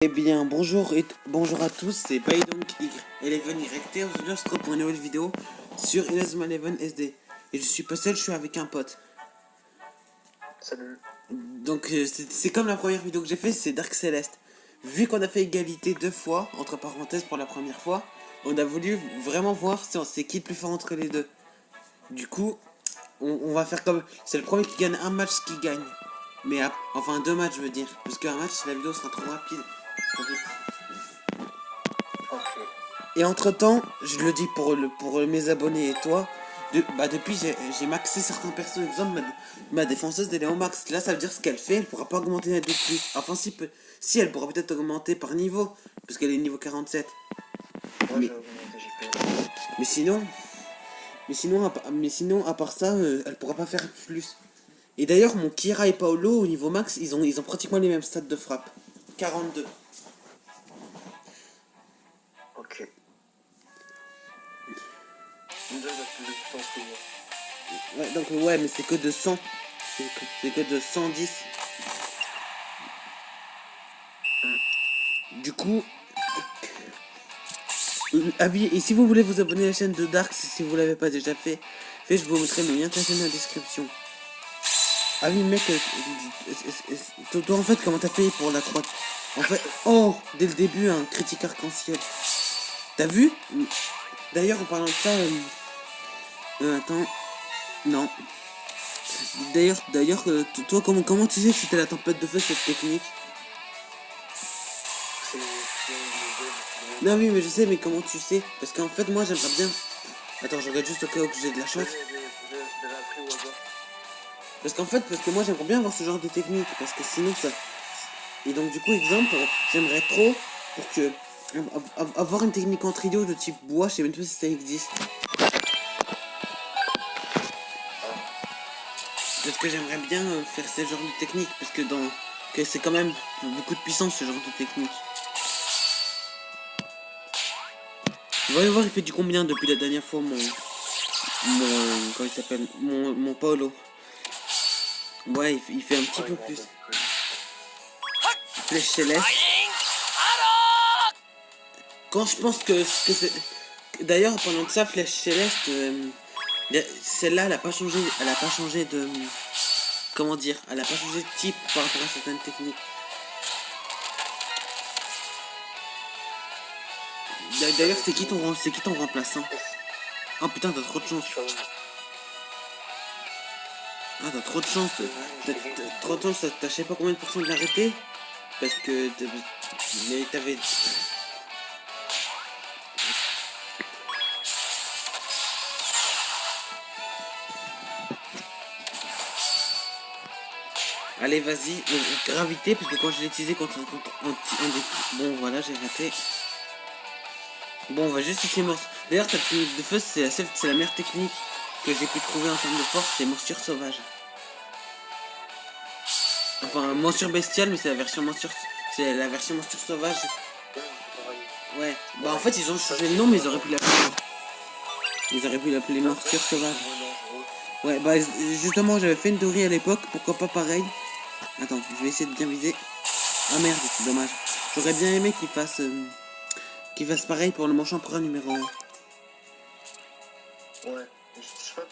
Eh bien, bonjour à tous, c'est Eleven YT. Aujourd'hui, on se retrouve pour une nouvelle vidéo sur Inazuma Eleven SD. Et je suis pas seul, je suis avec un pote. Salut. Donc, c'est comme la première vidéo que j'ai fait, c'est Dark Celeste. Vu qu'on a fait égalité 2 fois, entre parenthèses pour la première fois, on a voulu vraiment voir si c'est qui le plus fort entre les deux. Du coup, on va faire comme. C'est le premier qui gagne un match qui gagne. Mais enfin, 2 matchs, je veux dire. Parce qu'un match, la vidéo sera trop rapide. Ok. Et entre temps, je le dis pour mes abonnés et toi, depuis j'ai maxé certains persos. Exemple, ma défenseuse elle est au max. Là, ça veut dire ce qu'elle fait, elle pourra pas augmenter la de plus. Enfin, si elle pourra peut-être augmenter par niveau, parce qu'elle est niveau 47. Moi, Mais, j'ai augmenté JP. mais sinon, à part ça, elle pourra pas faire plus. Et d'ailleurs, mon Kira et Paolo au niveau max, ils ont pratiquement les mêmes stats de frappe. 42. Ok. Ninja, il a plus de puissance que moi. Ouais, donc ouais, mais c'est que de 100. C'est que de 110. Du coup, et si vous voulez vous abonner à la chaîne de Dark, si vous l'avez pas déjà je vous mettrai le lien de la chaîne dans la description. Ah oui, mec, toi en fait, comment t'as fait pour la croix? En fait, oh, dès le début, un critique arc-en-ciel. T'as vu? D'ailleurs, en parlant de ça, attends, non. D'ailleurs, toi, comment tu sais que c'était la tempête de feu cette technique? C'est le Non, oui, mais je sais, mais comment tu sais? Parce qu'en fait, moi, j'aimerais bien. Attends, je regarde juste au cas où que j'ai de la chance. Je l'avais appris au hasard. Parce que moi, j'aimerais bien avoir ce genre de technique. Parce que sinon, ça. Et donc, du coup, exemple, j'aimerais trop pour que. Avoir une technique en trio de type bois, je sais même pas si ça existe. Parce que j'aimerais bien faire ce genre de technique. Parce que que c'est quand même beaucoup de puissance, ce genre de technique. Voyons voir, il fait du combien depuis la dernière fois, comment il s'appelle, mon Paolo. Ouais, il fait un petit peu plus. Flèche céleste. Quand je pense que c'est. D'ailleurs, pendant que ça, Flèche Céleste, celle-là, elle a pas changé. Elle a pas changé de. Comment dire? Elle a pas changé de type par rapport à certaines techniques. D'ailleurs, c'est qui ton remplaçant? Oh putain, t'as trop de chance. Ah, t'as trop de chance. T'as trop de chance, t'as je sais pas combien de pourcents de l'arrêter. Parce que. Mais t'avais. Allez, vas-y, gravité, parce que quand je l'ai utilisé contre bon, voilà, j'ai raté. Bon, on va juste essayer morceau. D'ailleurs, ta technique de feu, c'est la meilleure technique que j'ai pu trouver en termes de force, c'est morsure sauvage. Enfin, morsure bestiale, mais c'est la version morsure sauvage. Ouais, bah en fait, ils ont changé le nom, mais ils auraient pu l'appeler morsure sauvage. Ouais, bah justement, j'avais fait une théorie à l'époque, pourquoi pas pareil. Attends, je vais essayer de bien viser. Ah merde, c'est dommage. J'aurais bien aimé qu'il fasse pareil pour le manche empereur numéro 1. Ouais, je sais pas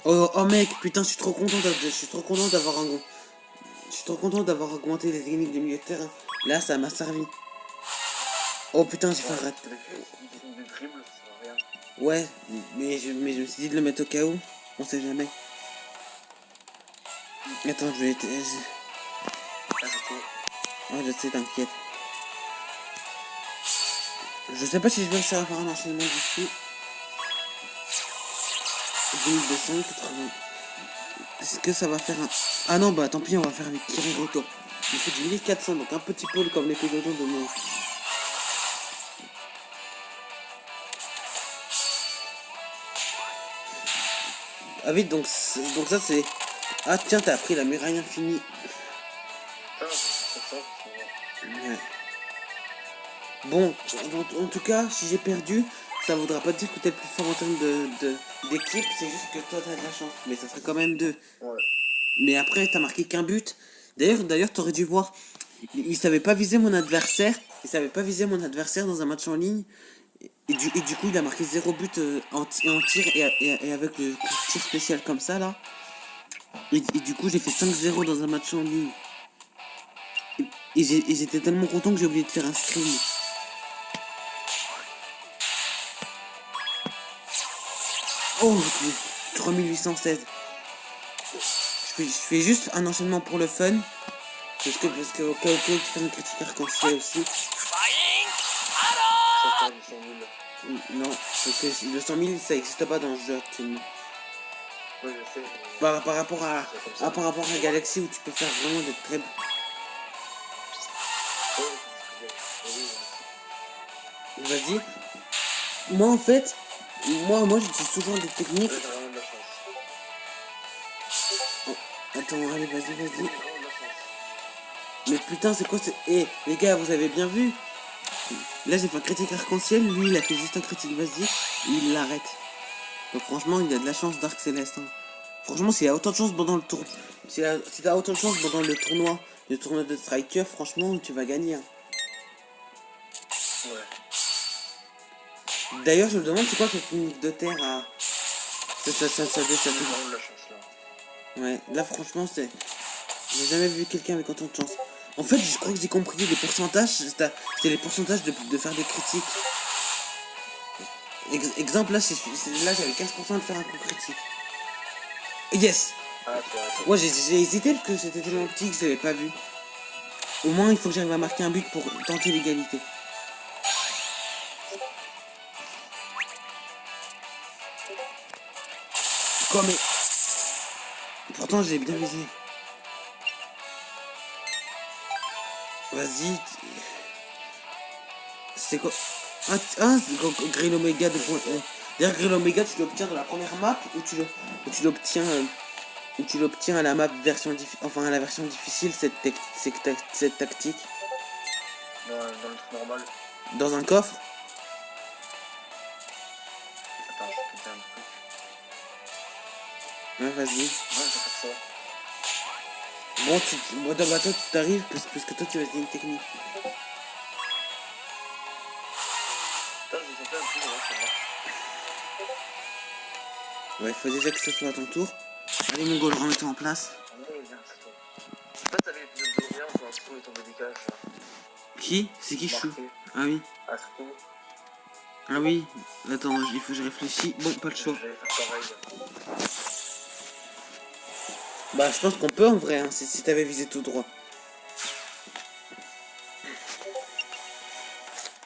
pourquoi. Oh mec, putain, je suis trop content d'avoir augmenté les techniques de milieu de terrain. Là, ça m'a servi. Oh putain, j'ai fait un rat. Des dribbles, ça sert à rien. Ouais, mais je me suis dit de le mettre au cas où. On sait jamais. Attends, je vais... Oh, je sais, t'inquiète. Je sais pas si je vais réussir à faire un enchaînement d'ici. 2280. Est-ce que ça va faire un... Ah non, bah tant pis, on va faire avec Kirigoto. Il fait du 1400, donc un petit pôle comme les pédodons de moi. Ah vite, donc ça c'est... Ah tiens, t'as appris la muraille infinie. Ouais. Bon, en tout cas, si j'ai perdu, ça voudra pas dire que t'es le plus fort en termes d'équipe, c'est juste que toi t'as de la chance. Mais ça serait quand même 2. Ouais. Mais après, t'as marqué qu'un but. D'ailleurs, t'aurais dû voir. il savait pas viser mon adversaire. Il savait pas viser mon adversaire dans un match en ligne. Et du coup, il a marqué 0 but en tir et avec le tir spécial comme ça, là. Et du coup, j'ai fait 5-0 dans un match en ligne. Et j'étais tellement content que j'ai oublié de faire un stream. Oh, 3816. Je fais juste un enchaînement pour le fun. Parce que au cas où tu fais une critique arc-en-ciel aussi. Ça fait du 100 000. Non, parce que le 100 000 ça n'existe pas dans ce jeu actuellement. Oui, je sais. Par rapport à Galaxy où tu peux faire vraiment des très... Vas-y. Moi en fait, moi j'utilise souvent des techniques. T'as vraiment de la chance. Oh, attends, allez, vas-y. T'as vraiment de la chance. Mais putain, c'est quoi ce... Eh, les gars, vous avez bien vu? Là, j'ai fait un critique arc-en-ciel. Lui, il a fait juste un critique basique. Et il l'arrête. Donc, franchement, il a de la chance, Dark Céleste. Hein. Franchement, s'il a autant de chance pendant le tour... Si t'as autant de chance pendant le tournoi de Striker, franchement, tu vas gagner. Hein. Ouais. D'ailleurs, je me demande c'est quoi cette limite de terre à... Ça T'as vraiment de la chance là. Ouais, là, franchement, c'est... J'ai jamais vu quelqu'un avec autant de chance. En fait, je crois que j'ai compris les pourcentages. C'est les pourcentages de faire des critiques. Exemple, là, là j'avais 15% de faire un coup critique. Yes. Ah, c'est vrai. Ouais, j'ai hésité parce que c'était tellement petit que je l'avais pas vu. Au moins, il faut que j'arrive à marquer un but pour tenter l'égalité. Quoi, mais... Pourtant, j'ai bien visé. Vas-y. C'est quoi? Grill Omega de point. D'ailleurs, Grill Omega, tu l'obtiens dans la première map ou tu l'obtiens à la map version enfin à la version difficile cette tactique. Dans le truc normal. Dans un coffre. Attends, je peux te dire un truc. Ouais, vas-y. Ouais, je vais faire ça. Bon, toi, tu t'arrives parce que toi tu vas essayer une technique. Putain, j'ai fait un truc, ouais, ça marche. Ouais, faut déjà que ce soit à ton tour. Allez, mon goal, remets-toi en place. Allez, viens, c'est toi. En fait, t'as l'épisode de rien, pour l'instant, il tombe décalage. Qui? C'est qui Chou? Marqué. Ah oui. Ah, c'est tout. Ah oui. Attends, il faut que je réfléchisse. Bon, pas le choix. Je vais faire pareil. Bah, je pense qu'on peut en vrai, hein, si t'avais visé tout droit.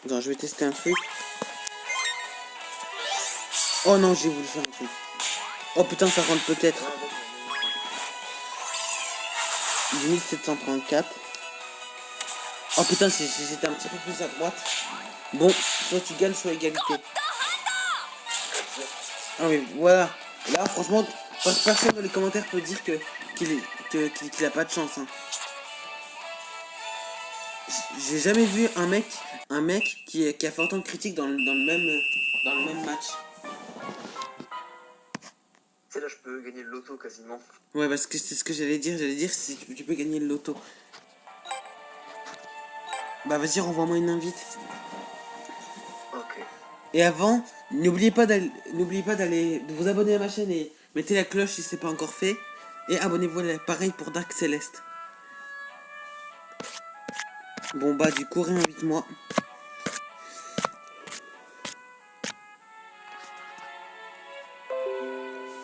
Attends, je vais tester un truc. Oh non, j'ai voulu faire un truc. Oh putain, ça rentre peut-être. 1734. Oh putain, c'était un petit peu plus à droite. Bon, soit tu gagnes, soit égalité. Ah oui, voilà. Là, franchement, personne dans les commentaires peut dire qu'il a pas de chance. Hein. J'ai jamais vu un mec qui a fait autant de critiques dans le même match. C'est là, je peux gagner le loto quasiment. Ouais, parce que c'est ce que j'allais dire. J'allais dire si tu peux gagner le loto. Bah vas-y, renvoie-moi une invite. Ok. Et avant, n'oubliez pas d'aller de vous abonner à ma chaîne et mettez la cloche si c'est pas encore fait. Et abonnez-vous pareil pour Dark Céleste. Bon bah du coup, réinvite-moi.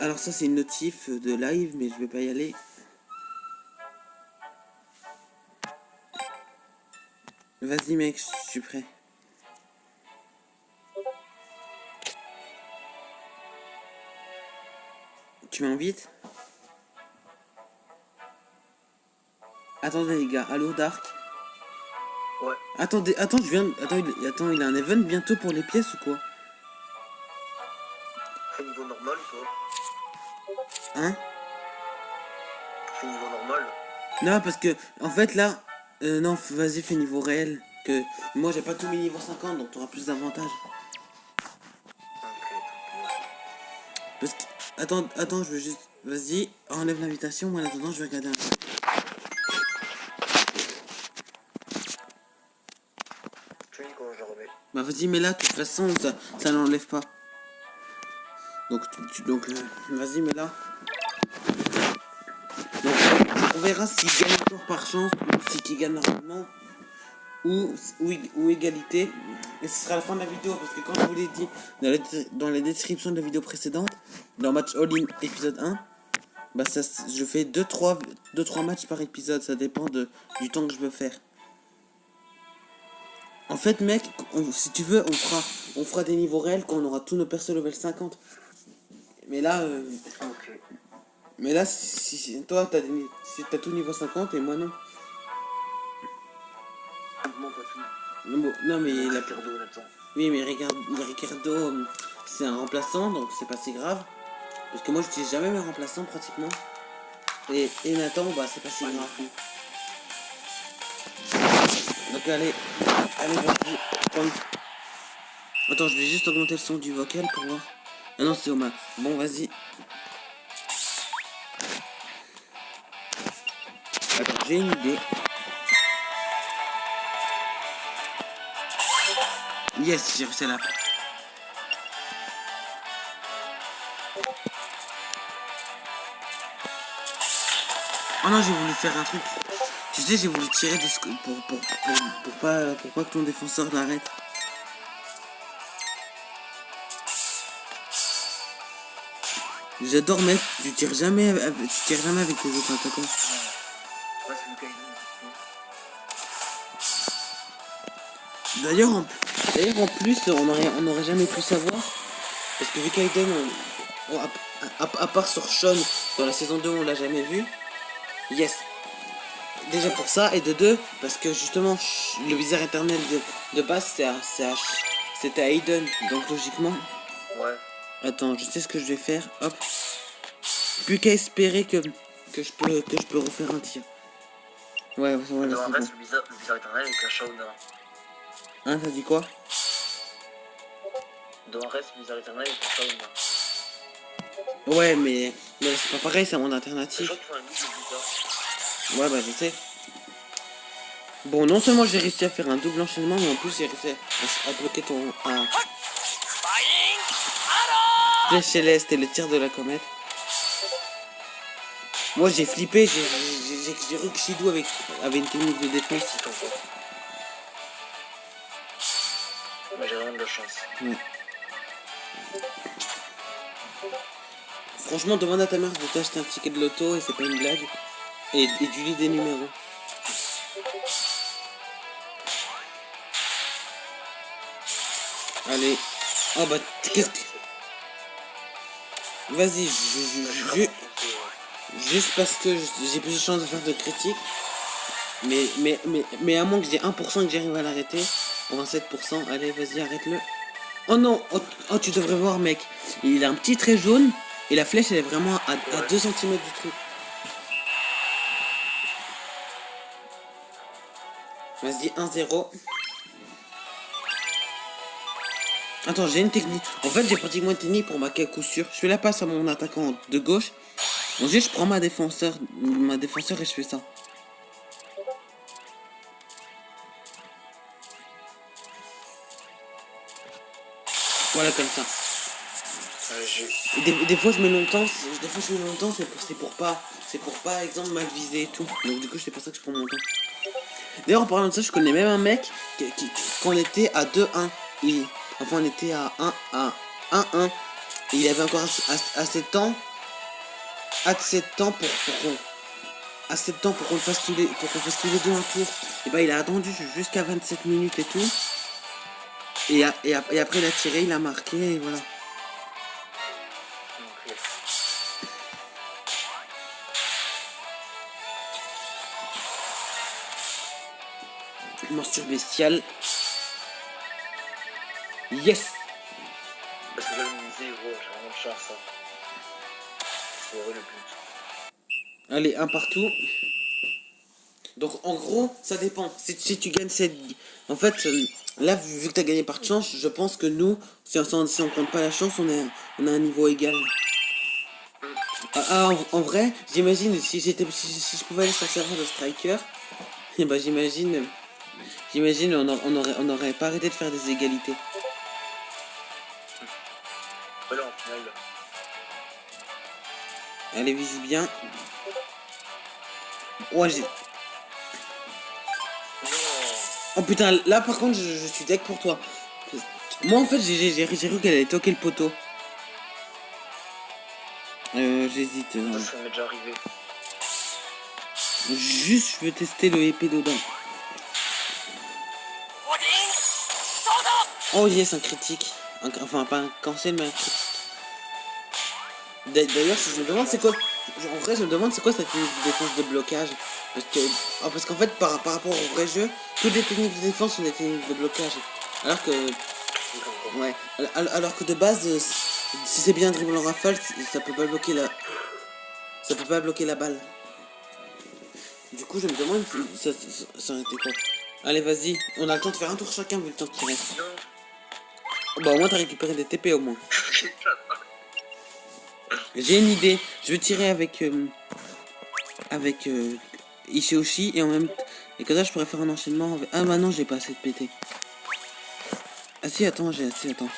Alors ça c'est une notif de live, mais je vais pas y aller. Vas-y mec, je suis prêt. Tu m'invites? Attendez les gars, allô Dark? Ouais. Attendez, attends, il a un event bientôt pour les pièces ou quoi? Fais niveau normal ou toi? Hein? Fais niveau normal. Non, parce que, en fait, là... non, vas-y, fais niveau réel. Que moi, j'ai pas tous mes niveaux 50, donc t'auras plus d'avantages. Ok. Parce que... Attends, je veux juste... Vas-y, enlève l'invitation. Moi, en attendant, je vais regarder un truc. finis quand je le remets. Bah vas-y, mais là, de toute façon, ça n'enlève pas. Donc, vas-y, mais là. Donc, on verra s'il gagne encore par chance, ou si qui gagne normalement, ou égalité. Et ce sera la fin de la vidéo, parce que comme je vous l'ai dit dans la description de la vidéo précédente, dans Match All-In épisode 1, bah ça, je fais 2-3 matchs par épisode, ça dépend du temps que je veux faire. En fait, mec, si tu veux, on fera des niveaux réels quand on aura tous nos persos level 50. Mais là, Ok. si toi t'as tout niveau 50 et moi non. Moi, pas tout. Non mais la Ricardo, Nathan. oui, mais Ricardo, c'est un remplaçant, donc c'est pas si grave. Parce que moi j'utilise jamais mes remplaçants pratiquement. Et Nathan, bah c'est pas si grave. Donc allez, vas-y. Attends, je vais juste augmenter le son du vocal pour voir. Ah non, c'est au max. Bon, vas-y. Attends, j'ai une idée. Yes, j'ai réussi à la... Oh non, j'ai voulu faire un truc. Tu sais, j'ai voulu tirer pour pas que ton défenseur l'arrête. J'adore, mec, tu tires jamais avec les autres attaquants. Ouais, c'est Lukaïden. D'ailleurs, en plus, on n'aurait jamais pu savoir. Parce que Lukaïden, à part sur Sean, dans la saison 2, on l'a jamais vu. Yes. Déjà pour ça, et de deux, parce que justement, le viseur éternel de base, c'était à Aiden. Donc logiquement... Ouais. Attends, je sais ce que je vais faire. Hop. Plus qu'à espérer que je peux refaire un tir. Ouais, voilà, Dans c'est le reste, bon. le bizarre éternel avec un Shauna. Hein, t'as dit quoi? Dans le reste, le bizarre éternel avec un Shauna. Ouais, mais c'est pas pareil, c'est un monde Je alternatif. crois qu'ils font un double bizarre. Ouais, bah je sais. Bon, non seulement j'ai réussi à faire un double enchaînement, mais en plus j'ai réussi à bloquer ton... Flèche céleste et le tir de la comète. Moi j'ai flippé, j'ai cru que Shidou avait une technique de défense. Mais j'ai vraiment de la chance. Ouais. Franchement, demande à ta mère de t'acheter un ticket de loto et c'est pas une blague. Et tu lis des numéros. Allez. Oh bah, qu'est-ce que... Vas-y, juste parce que j'ai plus de chances de faire de critiques. Mais à moins que j'ai 1% que j'arrive à l'arrêter. Au 27%, allez, vas-y, arrête-le. Oh non, oh, tu devrais voir, mec. Il a un petit trait jaune. Et la flèche, elle est vraiment à 2 cm du truc. Vas-y, 1-0. Attends, j'ai une technique. En fait, j'ai pratiquement une technique pour marquer à coup sûr. Je fais la passe à mon attaquant de gauche. Ensuite, je prends ma défenseur et je fais ça. Voilà, comme ça. Et des fois, je mets longtemps. C'est pour pas, exemple, mal viser et tout. Donc, du coup, c'est pour ça que je prends mon temps. D'ailleurs, en parlant de ça, je connais même un mec qu'on était à 2-1. Enfin, on était à 1-1. Et il avait encore assez de temps. Assez de temps pour qu'on fasse tous les deux un tour. Et bah, il a attendu jusqu'à 27 minutes et tout. Et après, il a tiré, il a marqué, et voilà. Okay. Morsure bestiale. Yes. Parce que je vais le miser, gros, j'ai vraiment de chance. Hein. C'est heureux le but. Allez, un partout. Donc en gros, ça dépend. Si tu gagnes cette... En fait, là, vu que tu as gagné par chance, je pense que nous, si on compte pas la chance, on a un niveau égal. En vrai, j'imagine, si je pouvais aller sur le serveur de Striker, et bah j'imagine J'imagine on aurait pas arrêté de faire des égalités. Voilà, en finale. Allez, vise bien. Ouais, j'ai... Non. Oh putain, là par contre je suis deck pour toi. Moi en fait j'ai cru qu'elle allait toquer le poteau. J'hésite. Ça m'est déjà arrivé. Juste je veux tester le épée d'Odin. Oh yes, un critique. Enfin pas un cancel mais un critique. D'ailleurs si je me demande c'est quoi. En vrai je me demande c'est quoi cette technique de défense de blocage. Parce qu'en fait par rapport au vrai jeu, toutes les techniques de défense sont des techniques de blocage. Alors que... Ouais. Alors que de base, si c'est bien dribble en rafale, ça peut pas bloquer la... Ça peut pas bloquer la balle. Du coup je me demande si ça aurait été quoi. Allez vas-y, on a le temps de faire un tour chacun vu le temps qu'il reste. Bah au moins t'as récupéré des TP au moins. J'ai une idée, je vais tirer avec Ishiyoshi et en même temps... Et comme ça je pourrais faire un enchaînement avec... Ah bah non j'ai pas assez de PT. Ah si attends, j'ai assez, attends.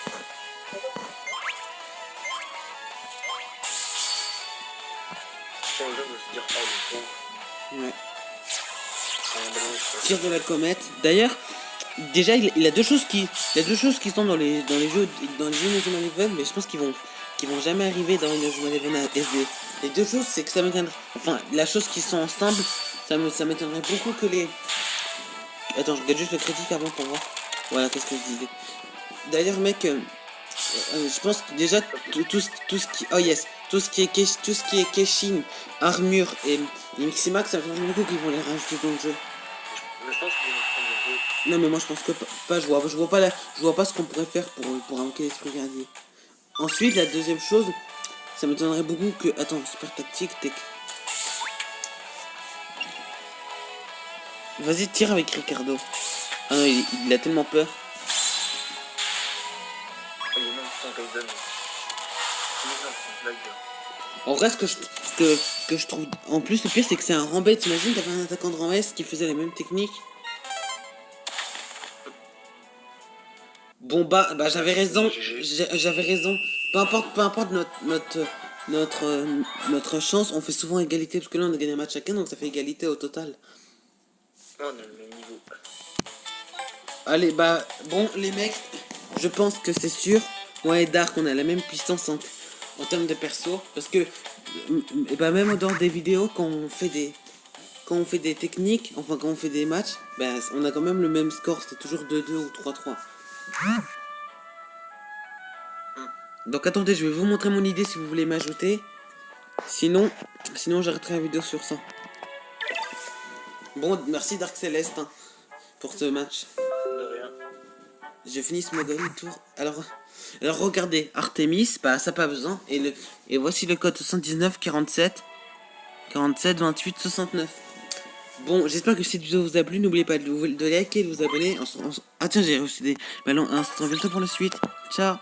Ouais. Tir de la comète. D'ailleurs, déjà il a deux choses qui sont dans les jeux Inazuma Eleven, mais je pense qu'ils vont jamais arriver dans Inazuma Eleven à SD. Les deux choses, c'est que ça m'étonnerait. Enfin, la chose qui sont ensemble, ça m'étonnerait beaucoup que les... Attends, je regarde juste le critique avant pour voir. Voilà, qu'est-ce que je disais. D'ailleurs, mec, je pense que déjà tout ce qui... Oh yes, tout ce qui est Keshin, armure et Miximax, ça fait beaucoup qu'ils vont les rajouter dans le jeu. Je pense qu'ils vont prendre le jeu. Non mais moi je pense que pas, je vois pas ce qu'on pourrait faire pour invoquer l'esprit guerrier. Ensuite la deuxième chose, ça m'étonnerait beaucoup que... Attends, super tactique, tech. Vas-y tire avec Ricardo. Ah non il a tellement peur. Il est même sans Gaiden. En vrai ce que je trouve... En plus le pire c'est que c'est un rambet, t'imagines t'avais un attaquant de rambet qui faisait les mêmes techniques. Bon bah j'avais raison, peu importe notre chance, on fait souvent égalité parce que là on a gagné un match chacun donc ça fait égalité au total. On a le même niveau. Allez bah bon les mecs, je pense que c'est sûr, moi et Dark on a la même puissance en termes de perso parce que bah même en dehors des vidéos quand on fait des techniques, enfin quand on fait des matchs, bah on a quand même le même score, c'est toujours 2-2 ou 3-3. Donc attendez, je vais vous montrer mon idée si vous voulez m'ajouter. Sinon j'arrêterai la vidéo sur ça. Bon, merci Dark Céleste hein, pour ce match. De rien. Je finis ce Mogami tour. Alors regardez, Artemis, bah ça pas besoin. Et voici le code 79 47 28 69. Bon, j'espère que cette vidéo vous a plu. N'oubliez pas de liker et de vous abonner. Ah tiens, j'ai reçu des ballons. On se retrouve bientôt pour la suite. Ciao.